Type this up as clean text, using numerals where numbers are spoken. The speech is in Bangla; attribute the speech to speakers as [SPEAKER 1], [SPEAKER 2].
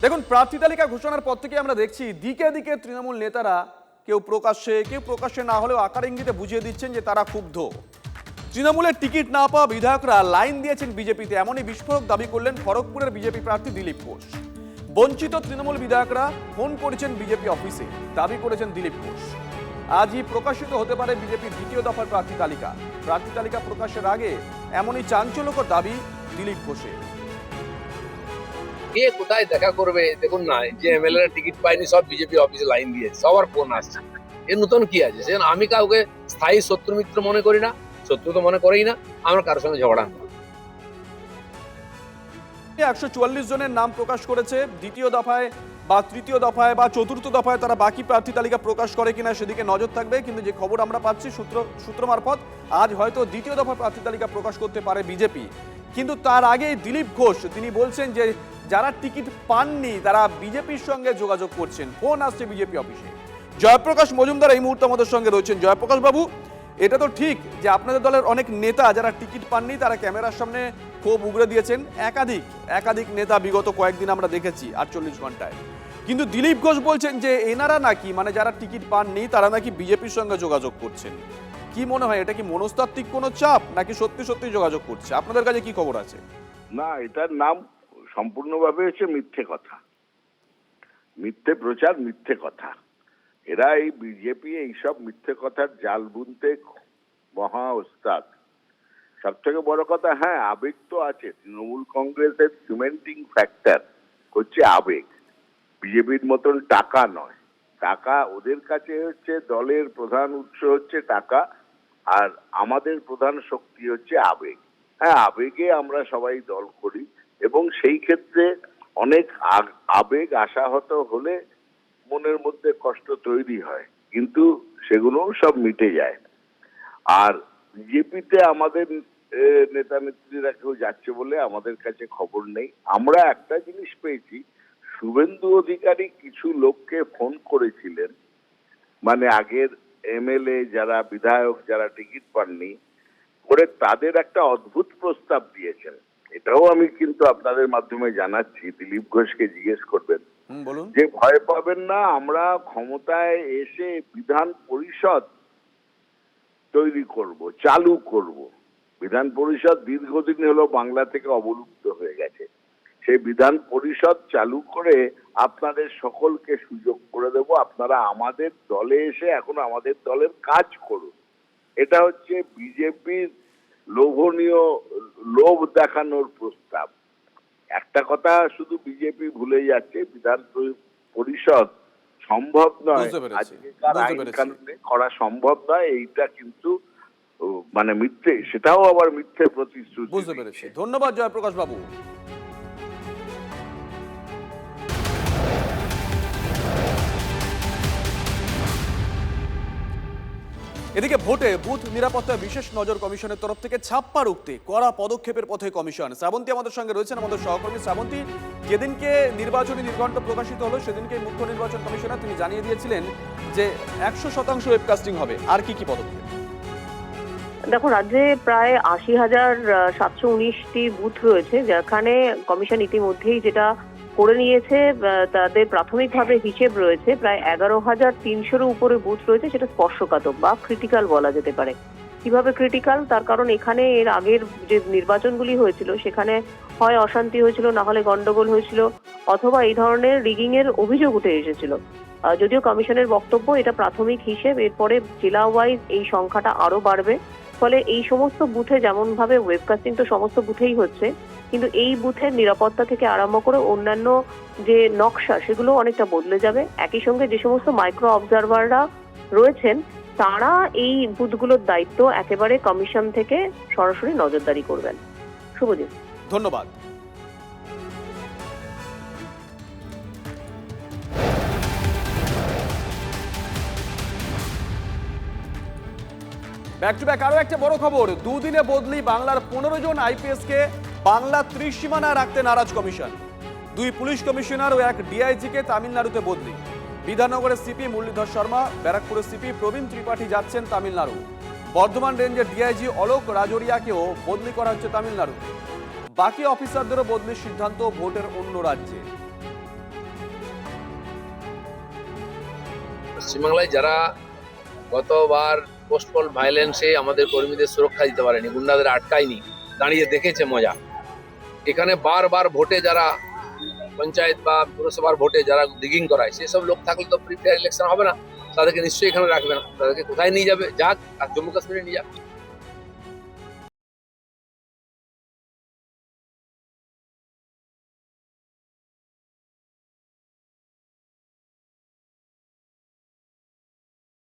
[SPEAKER 1] দেখুন, প্রার্থী তালিকা ঘোষণার পর থেকে আমরা দেখছি দিকে দিকে তৃণমূল নেতারা কেউ প্রকাশ্যে না হলেও আকার ইঙ্গিতে বুঝিয়ে দিচ্ছেন যে তারা ক্ষুব্ধ। তৃণমূলের টিকিট না পাওয়া বিধায়করা লাইন দিয়েছেন বিজেপিতে, এমনই বিস্ফোরক দাবি করলেন খড়গপুরের বিজেপি প্রার্থী দিলীপ ঘোষ। বঞ্চিত তৃণমূল বিধায়করা ফোন করেছেন বিজেপি অফিসে, দাবি করেছেন দিলীপ ঘোষ। আজই প্রকাশিত হতে পারে বিজেপির দ্বিতীয় দফার প্রার্থী তালিকা প্রকাশের আগে এমনই চাঞ্চল্যকর দাবি দিলীপ ঘোষের।
[SPEAKER 2] কে কোথায় দেখা করবে দেখুন না, যে এমএলএ টিকিট পায়নি সব বিজেপি অফিসে লাইন দিয়েছে, সবার ফোন আসছে। এর নতুন কি আছে? সেজন্য আমি কাউকে স্থায়ী শত্রু মিত্র মনে করি না, শত্রু তো মনে করেই না, আমার কারোর সঙ্গে ঝগড়া না।
[SPEAKER 1] 144 জনের নাম প্রকাশ করেছে। দ্বিতীয় দফায় বা তৃতীয় দফায় বা চতুর্থ দফায় তারা বাকি প্রার্থী তালিকা প্রকাশ করে কিনা সেদিকে নজর থাকবে। কিন্তু যে খবর আমরা পাচ্ছি সূত্র মারফত, আজ হয়তো দ্বিতীয় দফার প্রার্থী তালিকা প্রকাশ করতে পারে বিজেপি। কিন্তু তার আগে দিলীপ ঘোষ তিনি বলছেন যে যারা টিকিট পাননি তারা বিজেপির সঙ্গে যোগাযোগ করছেন, ফোন আসছে বিজেপি অফিসে। জয়প্রকাশ মজুমদার এই মুহূর্তে আমাদের সঙ্গে রয়েছেন। জয়প্রকাশ বাবু, এটা তো ঠিক যে আপনাদের দলের অনেক নেতা যারা টিকিট পাননি তারা ক্যামেরার সামনে ক্ষোভ উগড়ে দিয়েছেন। একাধিক নেতা বিগত কয়েকদিন আমরা দেখেছি 48 ঘন্টায়। কিন্তু দিলীপ ঘোষ বলছেন যে এনারা নাকি যারা টিকিট পাননি তারা নাকি বিজেপির সঙ্গে যোগাযোগ করছেন। কি মনে হয়, এটা কি মনস্তাত্ত্বিক কোনো চাপ নাকি সত্যি সত্যি যোগাযোগ করছে? আপনাদের কাছে কি খবর আছে?
[SPEAKER 3] না, এটার নাম সম্পূর্ণভাবে হচ্ছে মিথ্যে কথা, মিথ্যে প্রচার, মিথ্যে কথা। এরা এই বিজেপি এইসব মিথ্যে কথার জাল বুনতে মহা ওস্তাদ। সব থেকে বড় কথা, হ্যাঁ আবেগ তো আছে। তৃণমূল কংগ্রেসের সিমেন্টিং ফ্যাক্টর হচ্ছে আবেগ, বিজেপির মতন টাকা নয়। টাকা ওদের কাছে হচ্ছে দলের প্রধান উৎস হচ্ছে টাকা, আর আমাদের প্রধান শক্তি হচ্ছে আবেগ। হ্যাঁ, আবেগে আমরা সবাই দল করি এবং সেই ক্ষেত্রে অনেক আবেগ আশাহত হলে মনের মধ্যে কষ্ট তৈরি হয়, কিন্তু সেগুলোও সব মিটে যায়। আর বিজেপিতে আমাদের নেতা নেত্রীরা কেউ যাচ্ছে বলে আমাদের কাছে খবর নেই। আমরা একটা জিনিস পেয়েছি, শুভেন্দু অধিকারী কিছু লোককে ফোন করেছিলেন, আগের এমএলএ যারা, বিধায়ক যারা টিকিট পাননি, করে তাদের একটা অদ্ভুত প্রস্তাব দিয়েছেন। এটাও আমি কিন্তু আপনাদের মাধ্যমে জানাচ্ছি, দিলীপ ঘোষকে জিজ্ঞেস করবেন
[SPEAKER 1] বলুন।
[SPEAKER 3] যে ভয় পাবেন না, আমরা ক্ষমতায় এসে বিধান পরিষদ তৈরি করব, চালু করব। বিধান পরিষদ দীর্ঘদিন হলো বাংলা থেকে অবলুপ্ত হয়ে গেছে। সেই বিধান পরিষদ চালু করে আপনাদের সকলকে সুযোগ করে দেব, আপনারা আমাদের দলে এসে এখন আমাদের দলের কাজ করুন। এটা হচ্ছে বিজেপির লোভনীয় লোভ দেখানোর প্রস্তাব। একটা কথা শুধু বিজেপি ভুলে যাচ্ছে, বিধান পরিষদ সম্ভব নয়, আজকেকার আইন কানুনে করা সম্ভব নয়। এইটা কিন্তু মিথ্যে, সেটাও আবার মিথ্যে প্রতিশ্রুতি।
[SPEAKER 1] বুঝতে পেরেছি, ধন্যবাদ জয়প্রকাশ বাবু। এদিকে ভোটে বুথ নিরাপত্তায় বিশেষ নজর কমিশনের তরফ থেকে ছাপ্পা রুখতে কড়া পদক্ষেপের পথে কমিশন। শ্রাবন্তী আমাদের সঙ্গে রয়েছেন, আমাদের সহকর্মী। শ্রাবন্তী, যেদিনকে নির্বাচনী নির্ঘণ্ট প্রকাশিত হলো সেদিনকে মুখ্য নির্বাচন কমিশনার তিনি জানিয়ে দিয়েছিলেন যে 100% ওয়েবকাস্টিং হবে। আর কি কি পদক্ষেপ?
[SPEAKER 4] দেখো, রাজ্যে প্রায় 80,719টি বুথ রয়েছে, যেখানে কমিশন ইতিমধ্যেই যেটা করে নিয়েছে, তাদের প্রাথমিকভাবে হিসেব রয়েছে প্রায় 11,300-এর উপরে বুথ রয়েছে, সেটা স্পর্শকাতর বা ক্রিটিক্যাল বলা যেতে পারে। কিভাবে ক্রিটিক্যাল? তার কারণ এখানে এর আগের যে নির্বাচনগুলি হয়েছিল সেখানে হয় অশান্তি হয়েছিল, না হলে গন্ডগোল হয়েছিল, অথবা এই ধরনের রিগিং এর অভিযোগ উঠে এসেছিল। যদিও কমিশনের বক্তব্য এটা প্রাথমিক হিসেব, এরপরে জেলা ওয়াইজ এই সংখ্যাটা আরো বাড়বে। ফলে এই সমস্ত বুথে যেমন ভাবে ওয়েবকাস্টিং তো সমস্ত বুথেই হচ্ছে, কিন্তু এই বুথের নিরাপত্তা থেকে আরম্ভ করে অন্যান্য যে নকশা সেগুলো অনেকটা বদলে যাবে। একই সঙ্গে যে সমস্ত মাইক্রো অবজারভাররা রয়েছেন তারা এই বুথগুলোর দায়িত্ব একেবারে কমিশন থেকে সরাসরি নজরদারি করবেন। শুভজিৎ,
[SPEAKER 1] ধন্যবাদ। ব্যাক টু ব্যাক আরো একটা বড় খবর, দুদিনে বদলি বাংলার 15 জন আইপিএস কে বাংলা ত্রিসীমানায় রাখতে নারাজ কমিশন। 2 পুলিশ কমিশনার ও 1 ডিআইজি কে তামিলনাড়ুতে বদলি। বিধাননগরের সিপি মুরলীধর শর্মা, ব্যারাকপুরের সিপি প্রবীণ ত্রিপাঠী যাচ্ছেন তামিলনাড়ু। বর্ধমান রেঞ্জের ডিআইজি অলোক রাজোরিয়াকেও বদলি করা হচ্ছে তামিলনাড়ুতে। বাকি অফিসারদেরও বদলির সিদ্ধান্ত ভোটের অন্য রাজ্যে।
[SPEAKER 2] পশ্চিমবাংলায় যারা গতবার পোস্ট পোল ভায়োলেন্সে আমাদের কর্মীদের সুরক্ষা দিতে পারেনি, গুন্ডাদের আটকায়নি, দাঁড়িয়ে দেখেছে মজা। এখানে বারবার ভোটে যারা পঞ্চায়েত বা পুরসভার ভোটে যারা দিগিং করায় সেসব লোক থাকলে তো প্রি ফেয়ার ইলেকশন হবে না, তাদেরকে নিশ্চয়ই এখানে রাখবে না, তাদেরকে কোথায় নিয়ে যাবে, যাক আর জম্মু কাশ্মীরে নিয়ে যাক।